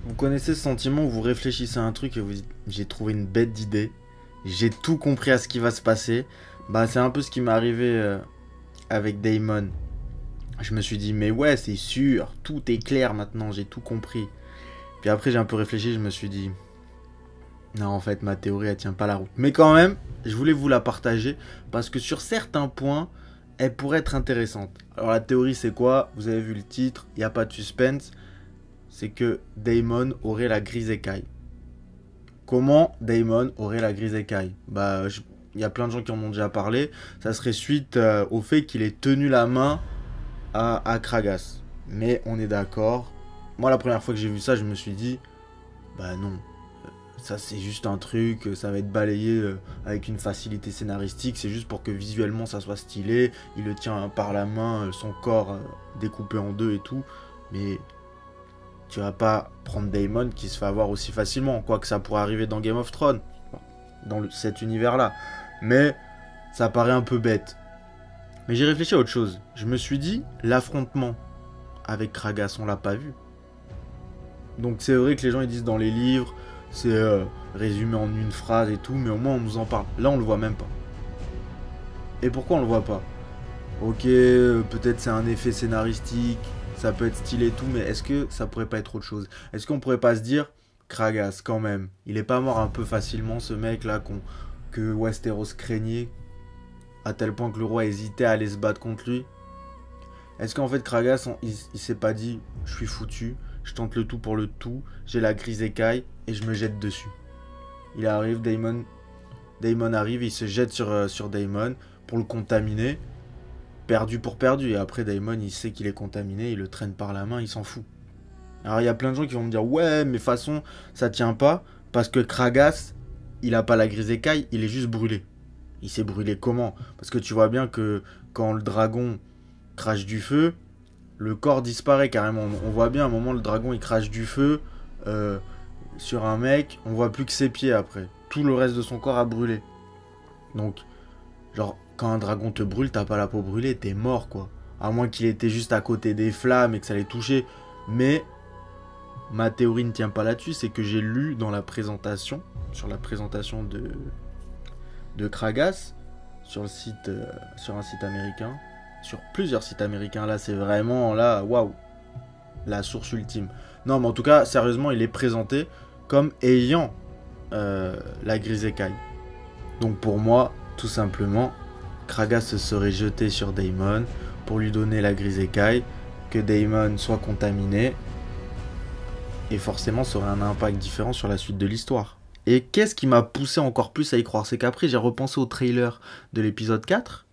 Vous connaissez ce sentiment où vous réfléchissez à un truc et vous dites j'ai trouvé une bête d'idée, j'ai tout compris à ce qui va se passer. Bah c'est un peu ce qui m'est arrivé avec Daemon. Je me suis dit mais ouais c'est sûr, tout est clair maintenant, j'ai tout compris. Puis après j'ai un peu réfléchi, je me suis dit non en fait ma théorie elle tient pas la route. Mais quand même, je voulais vous la partager parce que sur certains points, elle pourrait être intéressante. Alors la théorie c'est quoi? Vous avez vu le titre, il n'y a pas de suspense. C'est que Daemon aurait la grise écaille. Comment Daemon aurait la grise écaille? Bah, il y a plein de gens qui en ont déjà parlé. Ça serait suite au fait qu'il ait tenu la main à Kragas. Mais on est d'accord. Moi, la première fois que j'ai vu ça, je me suis dit, bah non, ça c'est juste un truc, ça va être balayé avec une facilité scénaristique. C'est juste pour que visuellement ça soit stylé. Il le tient par la main, son corps découpé en deux et tout. Mais tu vas pas prendre Daemon qui se fait avoir aussi facilement, quoique ça pourrait arriver dans Game of Thrones, dans cet univers-là. Mais ça paraît un peu bête. Mais j'ai réfléchi à autre chose. Je me suis dit, l'affrontement avec Kragas, on l'a pas vu. Donc c'est vrai que les gens ils disent dans les livres, c'est résumé en une phrase et tout, mais au moins on nous en parle. Là on le voit même pas. Et pourquoi on le voit pas? Ok, peut-être c'est un effet scénaristique, ça peut être stylé et tout, mais est-ce que ça pourrait pas être autre chose? Est-ce qu'on pourrait pas se dire, Kragas, quand même, il est pas mort un peu facilement, ce mec-là, que Westeros craignait, à tel point que le roi hésitait à aller se battre contre lui? Est-ce qu'en fait, Kragas, il s'est pas dit, je suis foutu, je tente le tout pour le tout, j'ai la grise écaille, et je me jette dessus? Il arrive, Daemon arrive, il se jette sur Daemon pour le contaminer, perdu pour perdu. Et après, Daemon, il sait qu'il est contaminé, il le traîne par la main, il s'en fout. Alors, il y a plein de gens qui vont me dire, ouais, mais de toute façon, ça tient pas, parce que Kragas, il a pas la grise écaille, il est juste brûlé. Il s'est brûlé comment? Parce que tu vois bien que quand le dragon crache du feu, le corps disparaît carrément. On voit bien à un moment, le dragon, il crache du feu sur un mec, on voit plus que ses pieds après. Tout le reste de son corps a brûlé. Donc, genre, quand un dragon te brûle, t'as pas la peau brûlée, t'es mort quoi. À moins qu'il était juste à côté des flammes et que ça les touchait. Mais ma théorie ne tient pas là-dessus, c'est que j'ai lu dans la présentation, sur la présentation de Kragas, sur un site américain, sur plusieurs sites américains. Là, c'est vraiment, là, waouh, la source ultime. Non, mais en tout cas, sérieusement, il est présenté comme ayant la grise écaille. Donc pour moi, tout simplement, Kragas se serait jeté sur Daemon pour lui donner la grise écaille, que Daemon soit contaminé, et forcément ça aurait un impact différent sur la suite de l'histoire. Et qu'est-ce qui m'a poussé encore plus à y croire? C'est qu'après j'ai repensé au trailer de l'épisode 4,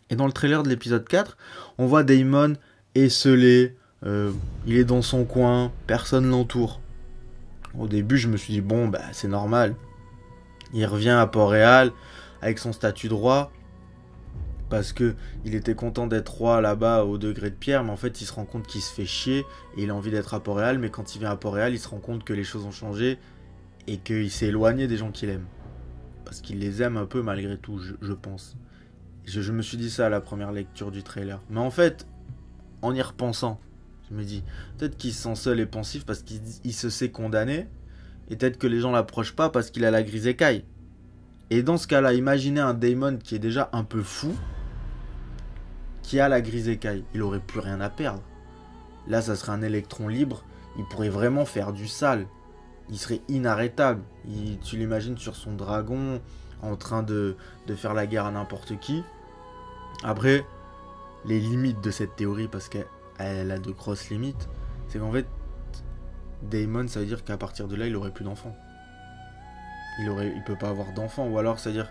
et dans le trailer de l'épisode 4, on voit Daemon esselé, il est dans son coin, personne l'entoure. Au début je me suis dit bon bah c'est normal, il revient à Port-Réal avec son statut de roi, parce que il était content d'être roi là-bas au degré de pierre, mais en fait il se rend compte qu'il se fait chier et il a envie d'être à Port-Réal, mais quand il vient à Port-Réal, il se rend compte que les choses ont changé et qu'il s'est éloigné des gens qu'il aime. Parce qu'il les aime un peu malgré tout, je pense. Je me suis dit ça à la première lecture du trailer. Mais en fait, en y repensant, je me dis, peut-être qu'il se sent seul et pensif parce qu'il se sait condamné, et peut-être que les gens l'approchent pas parce qu'il a la grise écaille. Et dans ce cas-là, imaginez un Daemon qui est déjà un peu fou, qui a la grise écaille. Il aurait plus rien à perdre. Là, ça serait un électron libre. Il pourrait vraiment faire du sale. Il serait inarrêtable. Tu l'imagines sur son dragon, en train de faire la guerre à n'importe qui. Après, les limites de cette théorie, parce qu'elle a de grosses limites, c'est qu'en fait, Daemon, ça veut dire qu'à partir de là, il aurait plus d'enfants. Il peut pas avoir d'enfants. Ou alors, c'est-à-dire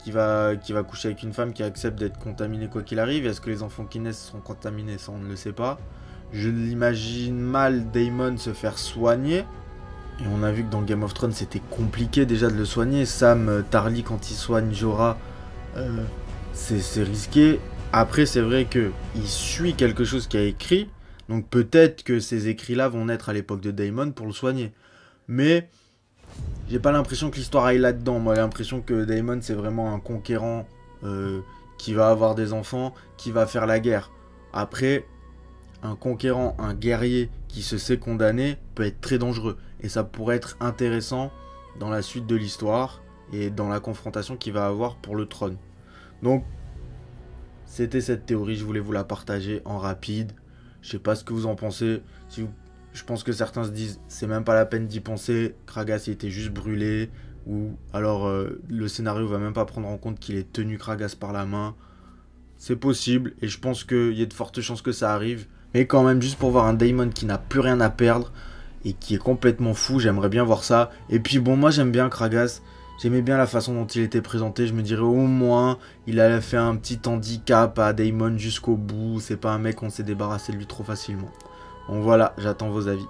qui va coucher avec une femme qui accepte d'être contaminée quoi qu'il arrive. Est-ce que les enfants qui naissent seront contaminés? Ça, on ne le sait pas. Je l'imagine mal Daemon se faire soigner. Et on a vu que dans Game of Thrones, c'était compliqué déjà de le soigner. Sam Tarly, quand il soigne Jorah, c'est risqué. Après, c'est vrai qu'il suit quelque chose qui a écrit. Donc peut-être que ces écrits-là vont naître à l'époque de Daemon pour le soigner. Mais j'ai pas l'impression que l'histoire aille là-dedans. Moi, j'ai l'impression que Daemon, c'est vraiment un conquérant qui va avoir des enfants, qui va faire la guerre. Après, un conquérant, un guerrier qui se sait condamné peut être très dangereux. Et ça pourrait être intéressant dans la suite de l'histoire et dans la confrontation qu'il va avoir pour le trône. Donc, c'était cette théorie, je voulais vous la partager en rapide. Je sais pas ce que vous en pensez. Je pense que certains se disent, c'est même pas la peine d'y penser, Kragas il était juste brûlé, ou alors le scénario va même pas prendre en compte qu'il ait tenu Kragas par la main. C'est possible, et je pense qu'il y a de fortes chances que ça arrive. Mais quand même, juste pour voir un Daemon qui n'a plus rien à perdre, et qui est complètement fou, j'aimerais bien voir ça. Et puis bon, moi j'aime bien Kragas, j'aimais bien la façon dont il était présenté, je me dirais au moins, il a fait un petit handicap à Daemon jusqu'au bout, c'est pas un mec qu'on s'est débarrassé de lui trop facilement. Donc voilà, j'attends vos avis.